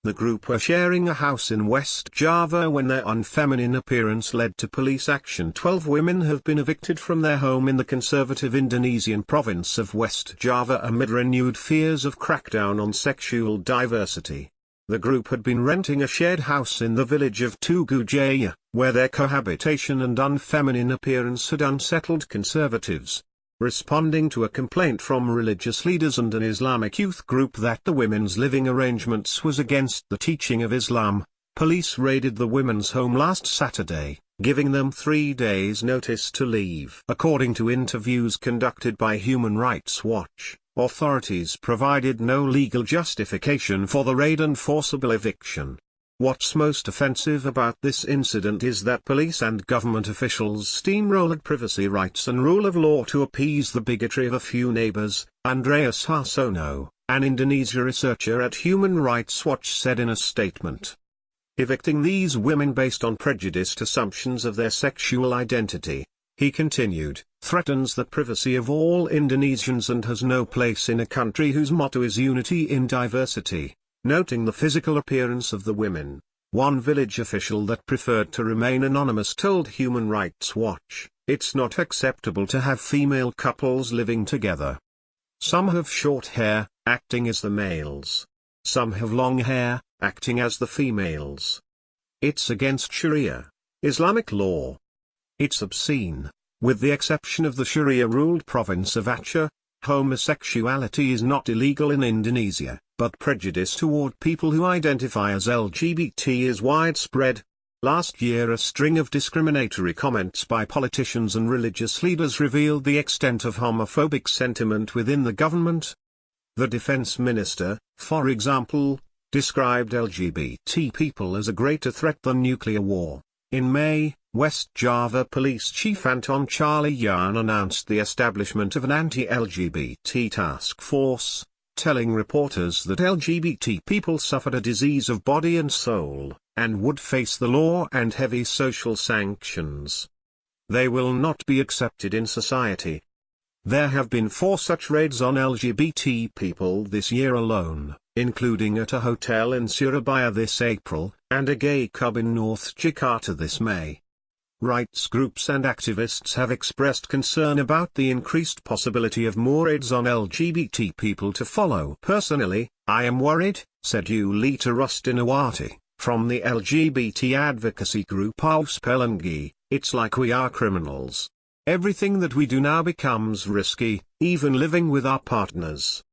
The group were sharing a house in West Java when their unfeminine appearance led to police action. 12 women have been evicted from their home in the conservative Indonesian province of West Java amid renewed fears of crackdown on sexual diversity. The group had been renting a shared house in the village of Tugu Jaya, where their cohabitation and unfeminine appearance had unsettled conservatives. Responding to a complaint from religious leaders and an Islamic youth group that the women's living arrangements was against the teaching of Islam, police raided the women's home last Saturday, giving them 3 days' notice to leave. According to interviews conducted by Human Rights Watch, authorities provided no legal justification for the raid and forcible eviction. What's most offensive about this incident is that police and government officials steamrolled privacy rights and rule of law to appease the bigotry of a few neighbors, Andreas Harsono, an Indonesia researcher at Human Rights Watch said in a statement. Evicting these women based on prejudiced assumptions of their sexual identity, he continued, threatens the privacy of all Indonesians and has no place in a country whose motto is unity in diversity. Noting the physical appearance of the women, one village official that preferred to remain anonymous told Human Rights Watch, "It's not acceptable to have female couples living together. Some have short hair, acting as the males. Some have long hair, acting as the females. It's against Sharia, Islamic law. It's obscene. With the exception of the Sharia-ruled province of Aceh, homosexuality is not illegal in Indonesia, but prejudice toward people who identify as LGBT is widespread." Last year a string of discriminatory comments by politicians and religious leaders revealed the extent of homophobic sentiment within the government. The defense minister, for example, described LGBT people as a greater threat than nuclear war. In May, West Java Police Chief Anton Charlie Yan announced the establishment of an anti-LGBT task force, telling reporters that LGBT people suffered a disease of body and soul, and would face the law and heavy social sanctions. They will not be accepted in society. There have been 4 such raids on LGBT people this year alone, including at a hotel in Surabaya this April, and a gay club in North Jakarta this May. Rights groups and activists have expressed concern about the increased possibility of more raids on LGBT people to follow. "Personally, I am worried," said Yulita Rustinawati, from the LGBT advocacy group Paus Pelangi. "It's like we are criminals. Everything that we do now becomes risky, even living with our partners.